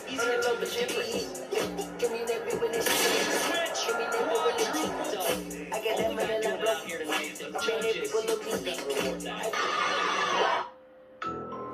Easier to the difference. Give me that big when it's switch. Give me that big when it's Tik Tok. I got that money like block here tonight.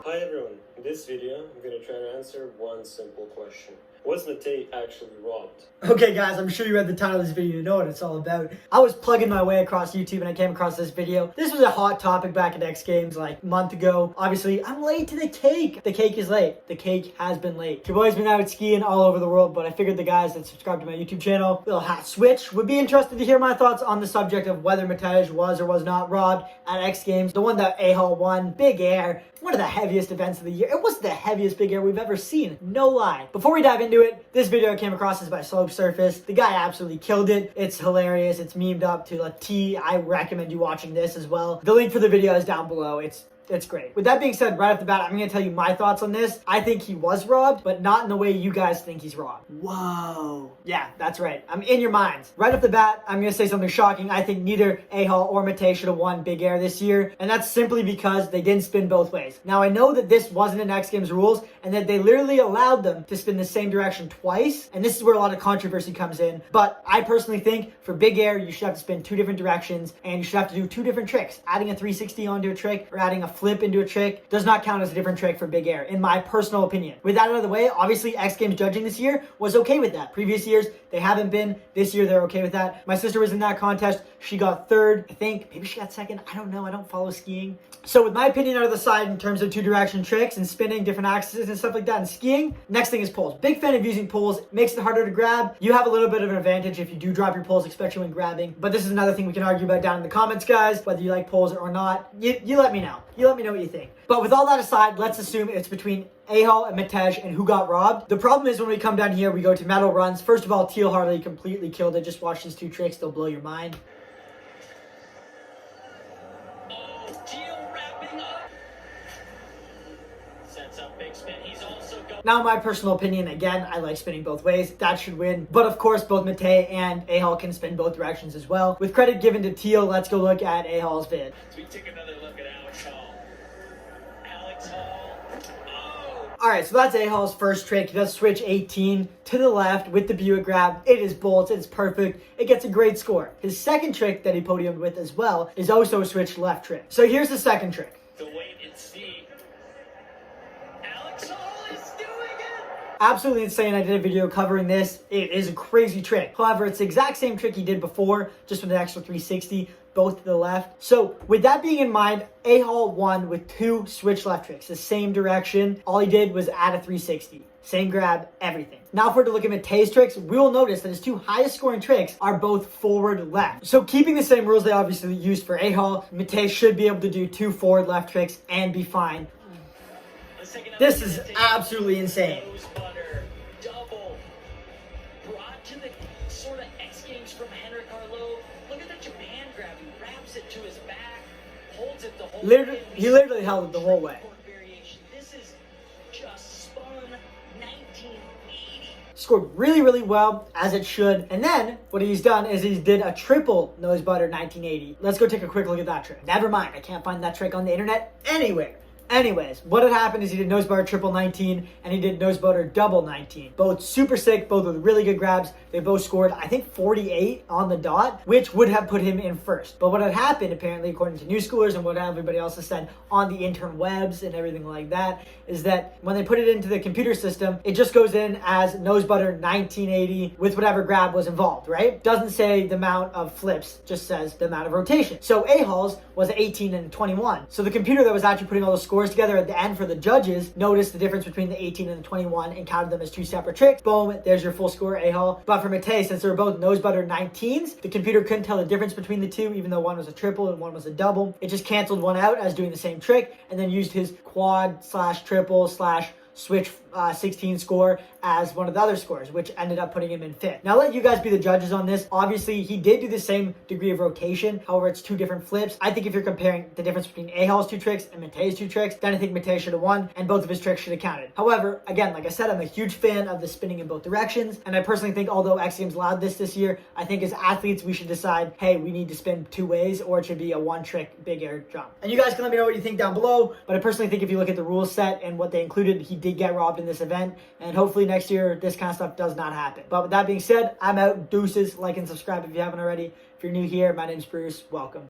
Hi everyone, in this video I'm going to try to answer one simple question. Was Matej actually robbed? Okay guys, I'm sure you read the title of this video, you know what it's all about. I was plugging my way across YouTube and I came across this video. This was a hot topic back at X Games like a month ago. Obviously, I'm late to the cake. The cake is late. The cake has been late. Your boy's been out skiing all over the world, but I figured the guys that subscribe to my YouTube channel, little hat switch, would be interested to hear my thoughts on the subject of whether Matej was or was not robbed at X Games. The one that A-Hall won, big air, one of the heaviest events of the year. It was the heaviest big air we've ever seen, no lie. Before we dive into it, this video I came across is by Slope Surface. The guy absolutely killed it. It's hilarious. It's memed up to a T. I recommend you watching this as well. The link for the video is down below. It's great. With that being said, right off the bat, I'm going to tell you my thoughts on this. I think he was robbed, but not in the way you guys think he's robbed. Whoa. Yeah, that's right. I'm in your minds. Right off the bat, I'm going to say something shocking. I think neither A-Hall or Matej should have won Big Air this year, and that's simply because they didn't spin both ways. Now, I know that this wasn't in X Games rules, and that they literally allowed them to spin the same direction twice, and this is where a lot of controversy comes in, but I personally think for Big Air, you should have to spin two different directions, and you should have to do two different tricks. Adding a 360 onto a trick, or adding a flip into a trick does not count as a different trick for Big Air, in my personal opinion. With that out of the way, obviously X Games judging this year was okay with that. Previous years, they haven't been. This year, they're okay with that. My sister was in that contest. She got third, I think. Maybe she got second. I don't know. I don't follow skiing. So with my opinion out of the side in terms of two direction tricks and spinning different axes and stuff like that and skiing, next thing is poles. Big fan of using poles. It makes it harder to grab. You have a little bit of an advantage if you do drop your poles, especially when grabbing. But this is another thing we can argue about down in the comments, guys, whether you like poles or not. You let me know. You let me know what you think. But with all that aside, let's assume it's between A-Hall and Matej and who got robbed. The problem is when we come down here, we go to medal runs. First of all, Teal Harley completely killed it. Just watch these two tricks. They'll blow your mind. Oh, Teal wrapping up. Sets up big spin. He's also going. Now, my personal opinion, again, I like spinning both ways. That should win. But of course, both Matej and A-Hall can spin both directions as well. With credit given to Teal, let's go look at A-Hall's vid. So we take another look at Alex Hall. Alex Hall. Oh! Alright, so that's A-Hall's first trick. He does switch 18 to the left with the Buick grab. It is bolts. It's perfect. It gets a great score. His second trick that he podiumed with as well is also a switch left trick. So here's the second trick. The wait and see. Alex Hall is doing it! Absolutely insane. I did a video covering this. It is a crazy trick. However, it's the exact same trick he did before, just with an extra 360, both to the left. So with that being in mind, A-Hall won with two switch left tricks, the same direction. All he did was add a 360. Same grab, everything. Now if we're to look at Matej's tricks, we will notice that his two highest scoring tricks are both forward left. So keeping the same rules they obviously used for A-Hall, Matej should be able to do two forward left tricks and be fine. This is absolutely insane. Double. Brought to the sort of X Games from Henrik Harlow. Look at the Japan grab. He wraps it to his back, holds it the whole way. He literally held it the whole way. This is just spun 1980. Scored really, really well, as it should. And then, what he's done is he did a triple nose butter 1980. Let's go take a quick look at that trick. Never mind, I can't find that trick on the internet anywhere. Anyways, what had happened is he did nose butter triple 19 and he did nose butter double 19. Both super sick, both with really good grabs. They both scored, I think, 48 on the dot, which would have put him in first. But what had happened, apparently, according to new schoolers and what everybody else has said on the intern webs and everything like that, is that when they put it into the computer system, it just goes in as nose butter 1980 with whatever grab was involved, right? Doesn't say the amount of flips, just says the amount of rotation. So A-Hall's was 18 and 21. So the computer that was actually putting all the scores together at the end for the judges noticed the difference between the 18 and the 21 and counted them as two separate tricks. Boom, there's your full score, A-Hall. But for Matej, since they were both nose butter 19s, the computer couldn't tell the difference between the two, even though one was a triple and one was a double. It just canceled one out as doing the same trick and then used his quad slash triple slash switch 16 score as one of the other scores, which ended up putting him in fifth. Now, I'll let you guys be the judges on this. Obviously, he did do the same degree of rotation. However, it's two different flips. I think if you're comparing the difference between A-Hall's two tricks and Matej's two tricks, then I think Matej should have won, and both of his tricks should have counted. However, again, like I said, I'm a huge fan of the spinning in both directions, and I personally think, although X Games allowed this year, I think as athletes, we should decide, hey, we need to spin two ways, or it should be a one-trick big air jump. And you guys can let me know what you think down below, but I personally think if you look at the rule set and what they included, he did get robbed in this event, and hopefully next year this kind of stuff does not happen. But with that being said, I'm out. Deuces. Like and subscribe if you haven't already. If you're new here, my name's Bruce. Welcome.